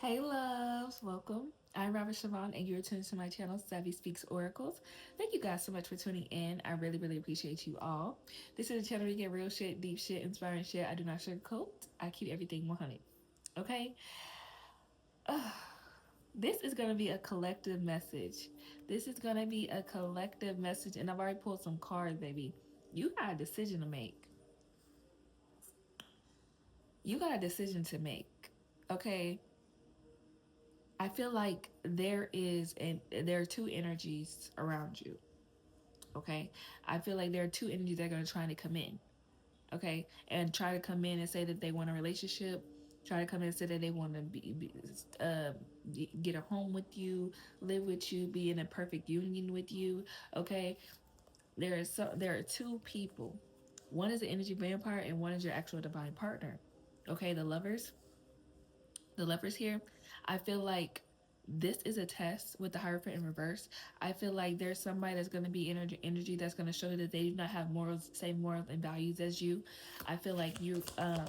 Hey loves, welcome. I'm Robert Siobhan and you're tuned to my channel, Savvy Speaks Oracles. Thank you guys so much for tuning in. I really appreciate you all. This is a channel where you get real shit, deep shit, inspiring shit. I do not sugarcoat. I keep everything 100. Okay? Ugh. This is going to be a collective message. This is going to be a collective message, and I've already pulled some cards, baby. You got a decision to make. You got a decision to make. Okay? I feel like there are two energies around you. Okay, I feel like there are two energies that are going to try to come in. Okay, and try to come in and say that they want a relationship. Try to come in and say that they want to uh, get a home with you, live with you, be in a perfect union with you. Okay, there are two people. One is the energy vampire, and one is your actual divine partner. Okay, the lovers here, I feel like this is a test with the Hierophant in reverse. I feel like there's somebody that's going to be energy that's going to show you that they do not have morals, same morals and values as you. I feel like you're going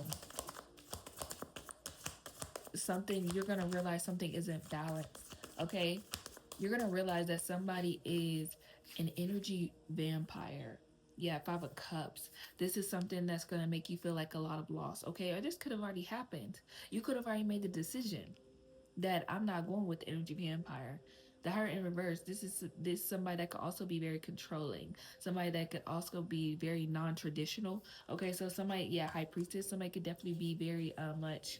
to realize something isn't balanced. Okay, you're going to realize that somebody is an energy vampire. Yeah, Five of Cups. This is something that's going to make you feel like a lot of loss. Okay, or this could have already happened. You could have already made the decision that I'm not going with the energy vampire. The heart in reverse. This somebody that could also be very controlling. Somebody that could also be very non-traditional. Okay, so somebody, yeah, high priestess. Somebody could definitely be very much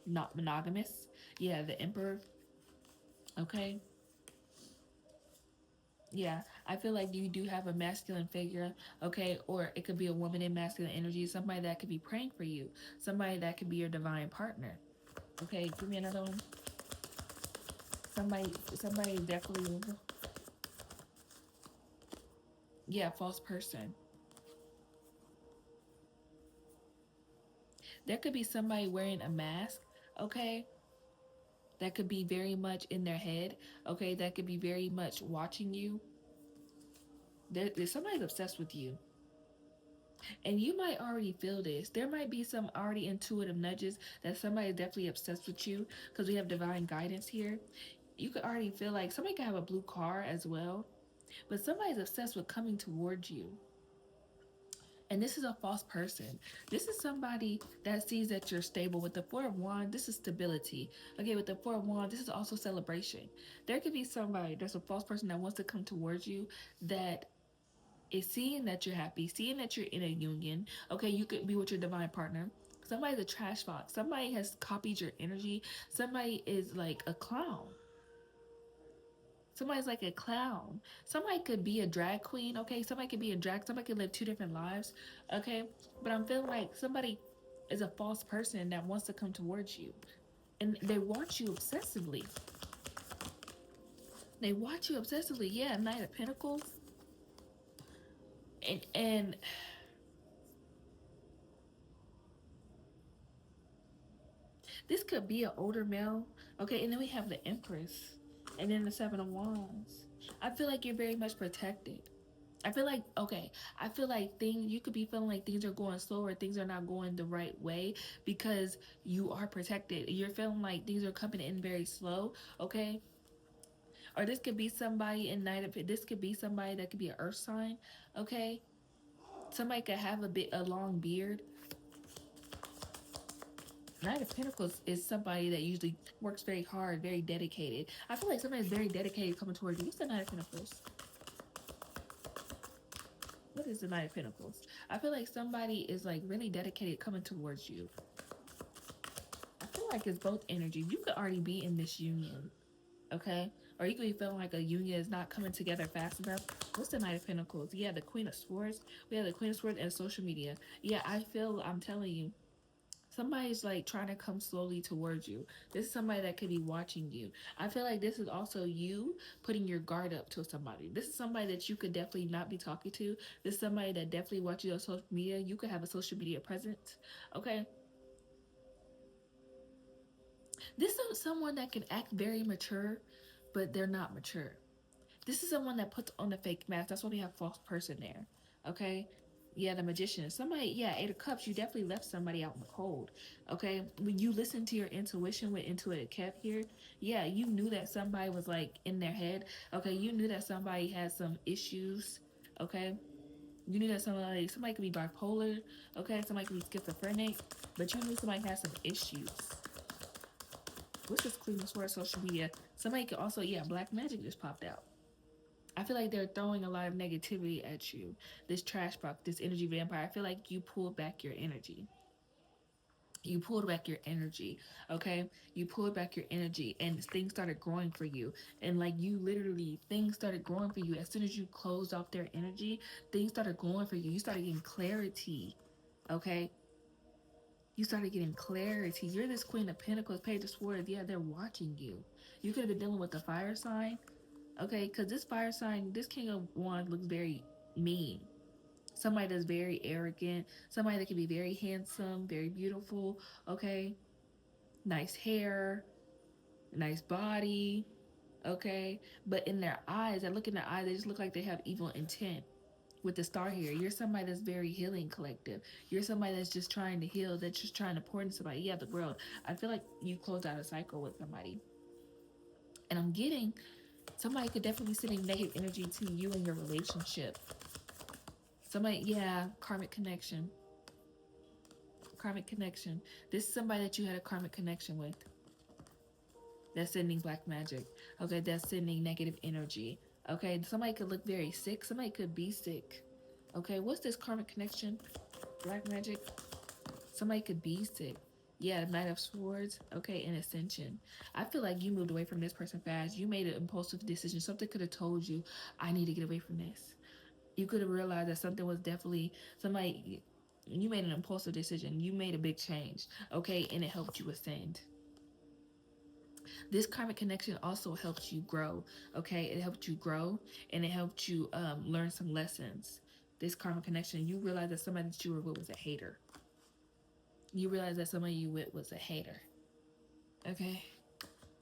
not monogamous. Yeah, the emperor. Okay, yeah, I feel like you do have a masculine figure, okay, or it could be a woman in masculine energy, somebody that could be praying for you, somebody that could be your divine partner. Okay, give me another one. Somebody definitely, yeah, false person. There could be somebody wearing a mask, okay, that could be very much in their head, okay, that could be very much watching you. There's somebody's obsessed with you. And you might already feel this. There might be some already intuitive nudges that somebody is definitely obsessed with you because we have divine guidance here. You could already feel like somebody could have a blue car as well, but somebody's obsessed with coming towards you. And this is a false person. This is somebody that sees that you're stable. With the Four of Wands, this is stability. Okay, with the Four of Wands, this is also celebration. There could be somebody, there's a false person that wants to come towards you that is seeing that you're happy, seeing that you're in a union. Okay, you could be with your divine partner. Somebody's a trash box. Somebody has copied your energy. Somebody is like a clown. Somebody's like a clown. Somebody could be a drag queen, okay? Somebody could be a drag, somebody could live two different lives, okay? But I'm feeling like somebody is a false person that wants to come towards you. And they watch you obsessively. They watch you obsessively. Yeah, Knight of Pentacles. And this could be an older male, okay? And then we have the Empress. And then the Seven of Wands. I feel like you're very much protected. I feel like, okay, I feel like you could be feeling like things are going slow or things are not going the right way because you are protected. You're feeling like things are coming in very slow, okay? Or this could be somebody in this could be somebody that could be an earth sign, okay? Somebody could have a long beard. Knight of Pentacles is somebody that usually works very hard, very dedicated. I feel like somebody's very dedicated coming towards you. What's the Knight of Pentacles? What is the Knight of Pentacles? I feel like somebody is like really dedicated coming towards you. I feel like it's both energy. You could already be in this union, okay? Or you could be feeling like a union is not coming together fast enough. What's the Knight of Pentacles? Yeah, the Queen of Swords. We have the Queen of Swords and social media. Yeah, I'm telling you, somebody's like trying to come slowly towards you. This is somebody that could be watching you. I feel like this is also you putting your guard up to somebody. This is somebody that you could definitely not be talking to. This is somebody that definitely watches you on social media. You could have a social media presence. Okay. This is someone that can act very mature, but they're not mature. This is someone that puts on a fake mask. That's why we have false person there. Okay. Yeah, the magician. Somebody, yeah, Eight of Cups, you definitely left somebody out in the cold. Okay. When you listen to your intuition with Intuitive Kept here, yeah, you knew that somebody was like in their head. Okay. You knew that somebody had some issues. Okay. You knew that somebody could be bipolar. Okay. Somebody could be schizophrenic. But you knew somebody had some issues. What's this Queen of Swords social media? Somebody could also, yeah, black magic just popped out. I feel like they're throwing a lot of negativity at you. This trash box, this energy vampire. I feel like you pulled back your energy. You pulled back your energy, okay? You pulled back your energy, and things started growing for you. And like you literally, things started growing for you. As soon as you closed off their energy, things started growing for you. You started getting clarity, okay? You started getting clarity. You're this Queen of Pentacles, Page of Swords. Yeah, they're watching you. You could have been dealing with the fire sign, okay? Because this fire sign, this King of Wands looks very mean. Somebody that's very arrogant, somebody that can be very handsome, very beautiful, okay? Nice hair, nice body, okay? But in their eyes, I look in their eyes, they just look like they have evil intent. With the star here, you're somebody that's very healing collective. You're somebody that's just trying to heal, that's just trying to pour into somebody. Yeah, the world. I feel like you closed out a cycle with somebody. And I'm getting somebody could definitely be sending negative energy to you and your relationship. Somebody, yeah, karmic connection. Karmic connection. This is somebody that you had a karmic connection with. That's sending black magic. Okay, that's sending negative energy. Okay, somebody could look very sick. Somebody could be sick. Okay, what's this karmic connection? Black magic. Somebody could be sick. Yeah, Knight of Swords. Okay, and Ascension. I feel like you moved away from this person fast. You made an impulsive decision. Something could have told you, I need to get away from this. You could have realized that something was definitely somebody. You made an impulsive decision. You made a big change. Okay, and it helped you ascend. This karmic connection also helped you grow. Okay, it helped you grow and it helped you learn some lessons. This karmic connection, you realize that somebody that you were with was a hater. You realize that somebody you with was a hater. Okay,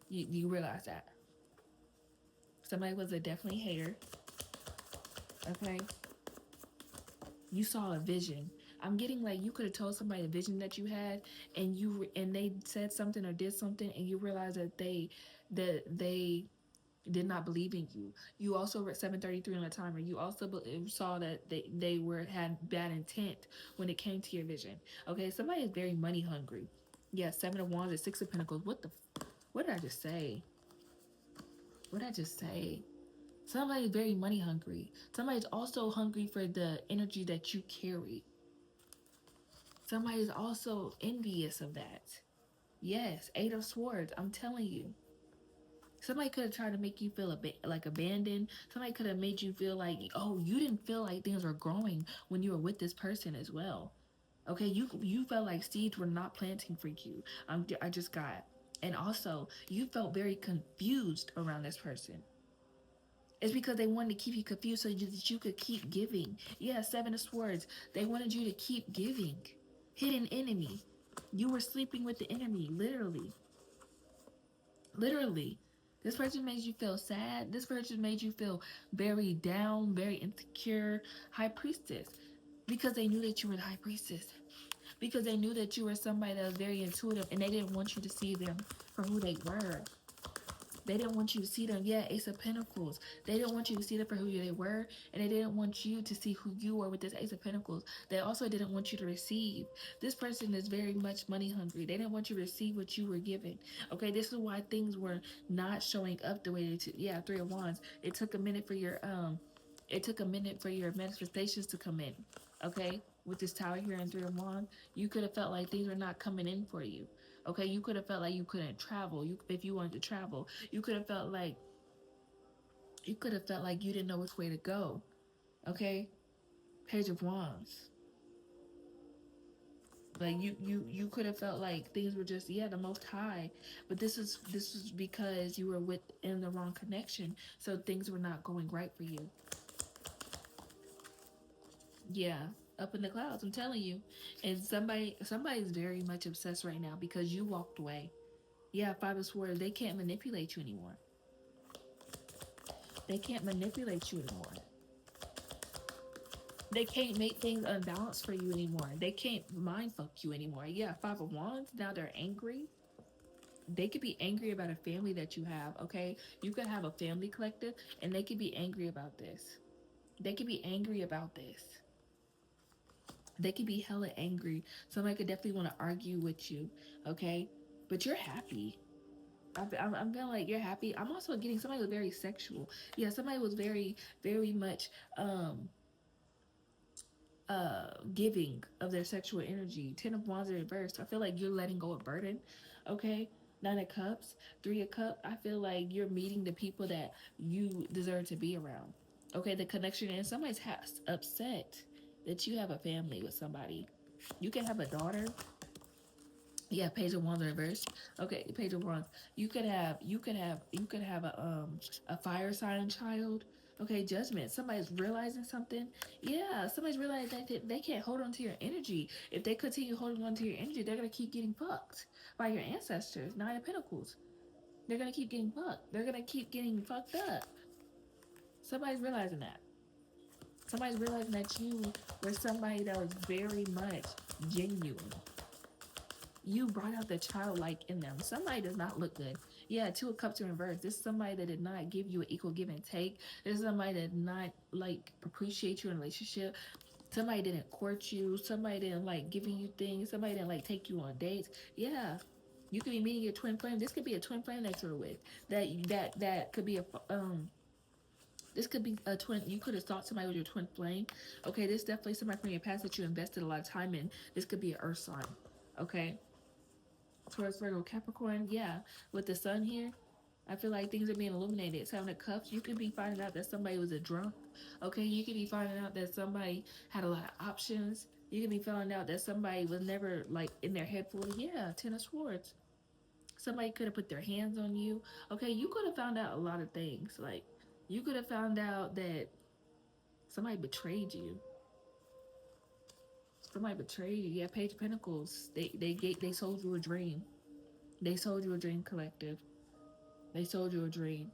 you realize that somebody was a definitely hater. Okay, you saw a vision. I'm getting like you could have told somebody the vision that you had, and they said something or did something, and you realize that they did not believe in you. You also read 7:33 on the timer. You also saw that they were had bad intent when it came to your vision. Okay, somebody is very money hungry. Yeah, 7 of Wands and 6 of Pentacles. What did I just say? What did I just say? Somebody is very money hungry. Somebody's also hungry for the energy that you carry. Somebody is also envious of that. Yes, 8 of Swords. I'm telling you. Somebody could have tried to make you feel like abandoned. Somebody could have made you feel like, oh, you didn't feel like things were growing when you were with this person as well. Okay, you felt like seeds were not planting for you. I just got, and also you felt very confused around this person. It's because they wanted to keep you confused so that you could keep giving. Yeah, 7 of Swords. They wanted you to keep giving. Hidden enemy. You were sleeping with the enemy, literally. Literally. This person made you feel sad. This person made you feel very down, very insecure. High Priestess. Because they knew that you were the High Priestess. Because they knew that you were somebody that was very intuitive and they didn't want you to see them for who they were. They didn't want you to see them. Yeah, Ace of Pentacles. They didn't want you to see them for who they were, and they didn't want you to see who you were with this Ace of Pentacles. They also didn't want you to receive. This person is very much money hungry. They didn't want you to receive what you were given. Okay, this is why things were not showing up the way they yeah, 3 of Wands. It took a minute for your manifestations to come in. Okay, with this Tower here and 3 of Wands, you could have felt like things were not coming in for you. Okay, you could have felt like you couldn't travel. If you wanted to travel, you could have felt like you didn't know which way to go. Okay, Page of Wands. Like you could have felt like things were just the most high, but this is because you were within the wrong connection, so things were not going right for you. Yeah, up in the clouds, I'm telling you. And somebody's very much obsessed right now because you walked away. Yeah, 5 of Swords. They can't manipulate you anymore. They can't manipulate you anymore. They can't make things unbalanced for you anymore. They can't mind fuck you anymore. Yeah, Five of Wands. Now they're angry. They could be angry about a family that you have. Okay, you could have a family collective, and they could be angry about this. They could be angry about this. They could be hella angry. Somebody could definitely want to argue with you. Okay, but you're happy. I'm feeling like you're happy. I'm also getting somebody was very sexual. Yeah, somebody was very much um giving of their sexual energy. 10 of Wands in reverse. I feel like you're letting go of burden. Okay. 9 of Cups, 3 of Cups. I feel like you're meeting the people that you deserve to be around. Okay, the connection, and somebody's upset that you have a family with somebody. You can have a daughter. Yeah, Page of Wands in reverse. Okay, Page of Wands. You could have a fire sign child. Okay, Judgment. Somebody's realizing something. Yeah, somebody's realizing that they can't hold on to your energy. If they continue holding on to your energy, they're gonna keep getting fucked by your ancestors. 9 of Pentacles. They're gonna keep getting fucked. They're gonna keep getting fucked up. Somebody's realizing that. Somebody's realizing that you were somebody that was very much genuine. You brought out the childlike in them. Somebody does not look good. Yeah, 2 of Cups in reverse. This is somebody that did not give you an equal give and take. This is somebody that did not like appreciate you in a relationship. Somebody didn't court you. Somebody didn't like giving you things. Somebody didn't like take you on dates. Yeah. You could be meeting your twin flame. This could be a twin flame that you're with. That could be a this could be a twin. You could have thought somebody was your twin flame. Okay, this is definitely somebody from your past that you invested a lot of time in. This could be an earth sign. Okay, Taurus, Virgo, Capricorn. Yeah, with the sun here, I feel like things are being illuminated. 7 of Cups. You could be finding out that somebody was a drunk. Okay, you could be finding out that somebody had a lot of options. You could be finding out that somebody was never like in their head fully. Yeah, 10 of Swords. Somebody could have put their hands on you. Okay, you could have found out a lot of things. Like you could have found out that somebody betrayed you. Somebody betrayed you. Yeah, Page of Pentacles. They sold you a dream. They sold you a dream, collective. They sold you a dream.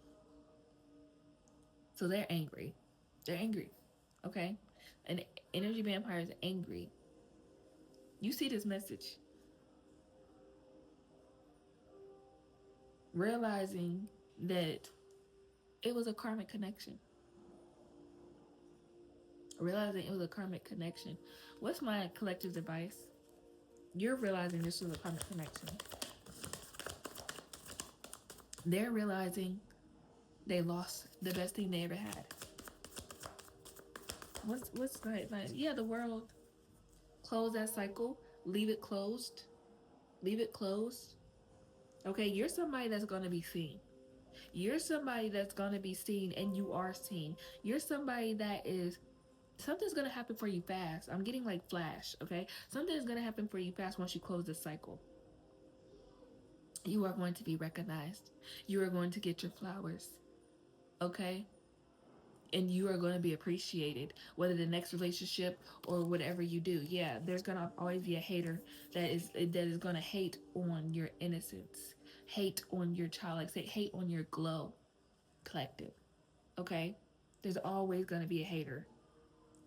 So they're angry. They're angry. Okay? An energy vampire is angry. You see this message. Realizing that it was a karmic connection. Realizing it was a karmic connection. What's my collective's advice? You're realizing this was a karmic connection. They're realizing they lost the best thing they ever had. What's like yeah, the world. Close that cycle. Leave it closed. Leave it closed. Okay, you're somebody that's gonna be seen. You're somebody that's gonna be seen, and you are seen. You're somebody that is something's gonna happen for you fast. I'm getting like flash, okay? Something's gonna happen for you fast once you close this cycle. You are going to be recognized. You are going to get your flowers, okay? And you are going to be appreciated, whether the next relationship or whatever you do. Yeah, there's gonna always be a hater that is gonna hate on your innocence, hate on your childlike, say hate on your glow, collective. Okay, there's always gonna be a hater,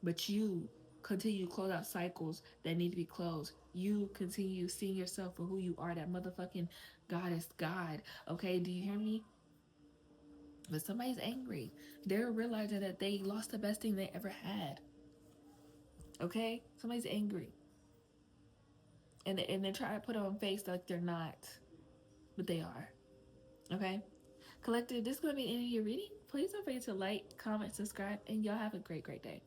but you continue to close out cycles that need to be closed. You continue seeing yourself for who you are, that motherfucking goddess God. Okay, do you hear me? But somebody's angry. They're realizing that they lost the best thing they ever had. Okay? Somebody's angry. And they're trying to put on face like they're not. But they are. Okay? Collective, this is going to be the end of your reading. Please don't forget to like, comment, subscribe, and y'all have a great, great day.